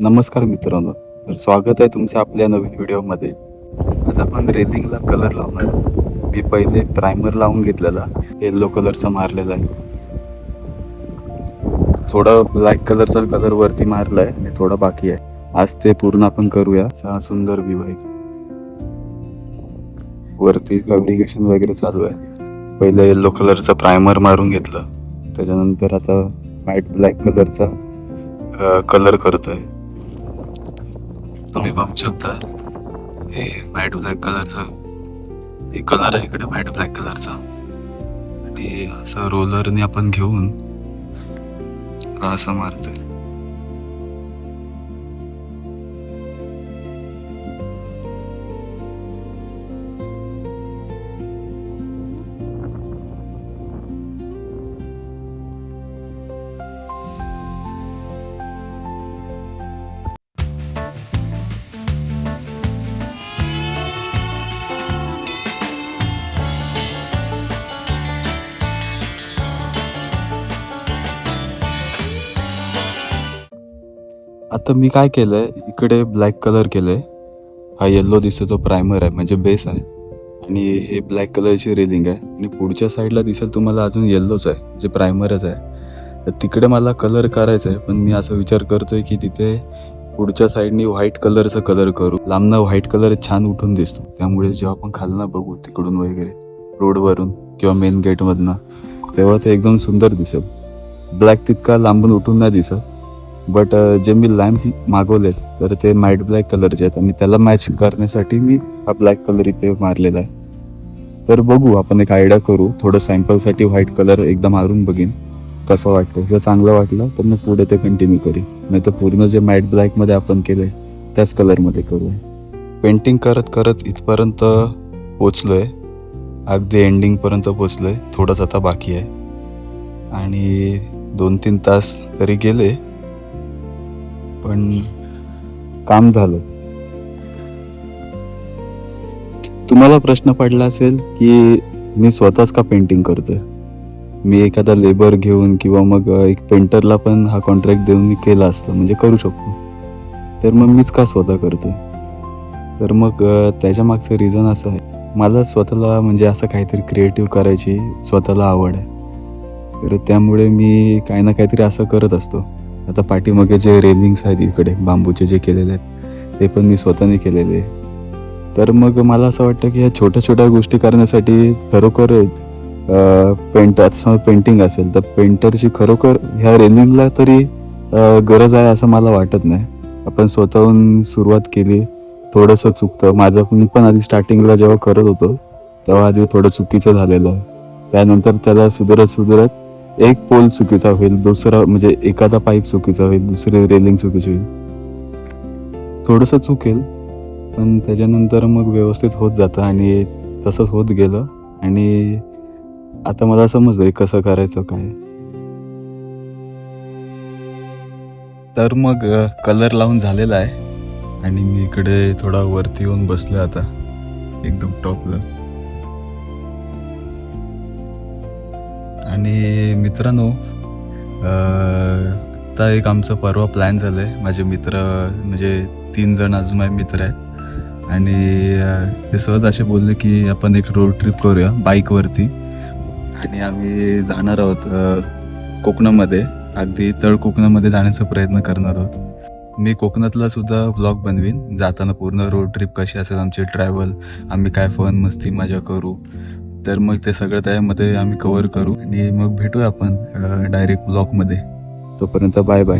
नमस्कार मित्रांनो, तर स्वागत आहे तुमचं आपल्या नवीन व्हिडिओमध्ये. आज आपण रेलिंगला कलर लावणार आहोत. मी पहिले प्रायमर लावून घेतलेला, येल्लो कलरचा मारलेला आहे. थोडा ब्लॅक कलरचा कलर वरती मारलाय आणि थोडा बाकी आहे. आज ते पूर्ण आपण करूया. असा सुंदर व्ह्यू आहे. वरती फॅब्रिकेशन वगैरे चालू आहे. पहिले येल्लो कलरचा प्रायमर मारून घेतलं, त्याच्यानंतर आता व्हाईट ब्लॅक कलरचा कलर करतोय. तुम्ही बघू शकता, हे व्हाईट ब्लॅक कलरचा हे कलर आहे इकडे, व्हाईट ब्लॅक कलरचा. आणि असं रोलरने आपण घेऊन असं मारतोय. आता मी काय केलंय, इकडे ब्लॅक कलर केलंय. हा येल्लो दिसतो तो प्रायमर आहे, म्हणजे बेस आहे. आणि हे ब्लॅक कलरची रेलिंग आहे. आणि पुढच्या साईडला दिसेल तुम्हाला अजून येल्लोच आहे, जे प्रायमरच आहे. तर तिकडे मला कलर करायचा आहे, पण मी असं विचार करतोय की तिथे पुढच्या साईडनी व्हाईट कलरचा कलर करू. लांबनं व्हाईट कलर छान उठून दिसतो, त्यामुळे जेव्हा आपण खालनं बघू तिकडून वगैरे रोडवरून किंवा मेन गेटमधनं, तेव्हा ते एकदम सुंदर दिसेल. ब्लॅक तितका लांबून उठून नाही दिसत. बट जे मी लॅम्प मागवलेत तर ते मॅट ब्लॅक कलरचे आहेत, आणि त्याला मॅच करण्यासाठी मी हा ब्लॅक कलर इथे मारलेला आहे. तर बघू, आपण एक आयडिया करू. थोडं सॅम्पलसाठी व्हाईट कलर एकदा मारून बघीन कसं वाटतं. जर चांगलं वाटलं तर मग पुढे ते कंटिन्यू करीन, नाही तर पूर्ण जे मॅट ब्लॅकमध्ये आपण केलंय त्याच कलरमध्ये करूया. पेंटिंग करत करत इथपर्यंत पोचलोय, अगदी एंडिंगपर्यंत पोचलोय. थोडंच आता बाकी आहे आणि 2-3 तास तरी गेले, पण काम झालं. तुम्हाला प्रश्न पडला असेल की मी स्वतःच का पेंटिंग करतोय. मी एखादा लेबर घेऊन किंवा मग एक पेंटरला पण हा कॉन्ट्रॅक्ट देऊन मी केला असतं, म्हणजे करू शकतो. तर मग मीच का स्वतः करतोय. तर मग त्याच्या मागचं रिझन असं आहे, मला स्वतःला म्हणजे असं काहीतरी क्रिएटिव्ह करायची स्वतःला आवड आहे. तर त्यामुळे मी काही ना काहीतरी असं करत असतो. आता पाठीमागे जे रेलिंग्स आहेत इकडे बांबूचे जे केलेले आहेत, ते पण मी स्वतःने केलेले. तर मग मला असं वाटतं की ह्या छोट्या छोट्या गोष्टी करण्यासाठी खरोखर पेंटिंग असेल तर पेंटरची खरोखर ह्या रेलिंगला तरी गरज आहे असं मला वाटत नाही. आपण स्वतःहून सुरुवात केली, थोडंसं चुकतं. मी पण आधी स्टार्टिंगला जेव्हा करत होतो तेव्हा आधी थोडं चुकीचं झालेलं. त्यानंतर त्याला सुधरत एक पोल चुकीचा होईल, दुसरा म्हणजे एखादा पाईप चुकीचा होईल, दुसरी रेलिंग चुकीची होईल. थोडंसं चुकेल, पण त्याच्यानंतर मग व्यवस्थित होत जातं. आणि तसंच होत गेलं, आणि आता मला समजलंय कसं करायचं काय. तर मग कलर लावून झालेला आहे, आणि मी इकडे थोडा वरती येऊन बसलोय आता एकदम टॉपला. आणि मित्रांनो, आता एक आमचं परवा प्लॅन झालं आहे. माझे मित्र म्हणजे 3 जण अजून माझे मित्र आहेत, आणि ते सहज असे बोलले की आपण एक रोड ट्रिप करूया बाईकवरती. आणि आम्ही जाणार आहोत कोकणामध्ये, अगदी तळ कोकणामध्ये जाण्याचा प्रयत्न करणार आहोत. मी कोकणातला सुद्धा व्लॉग बनवीन, जाताना पूर्ण रोड ट्रिप कशी असेल आमची ट्रॅव्हल, आम्ही काय फन मस्ती मजा करू. तर मग ते सगळं त्यामध्ये आम्ही कव्हर करू, आणि मग भेटूया आपण डायरेक्ट ब्लॉगमध्ये. तोपर्यंत बाय बाय.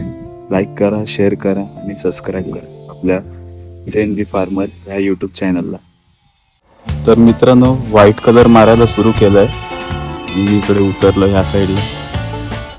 लाईक करा, शेअर करा आणि सबस्क्राईब करा आपल्या सेन दी फार्मर ह्या यूट्यूब चॅनलला. तर मित्रांनो, व्हाईट कलर मारायला सुरू केलं आहे. मी इकडे उतरलो ह्या साईडला.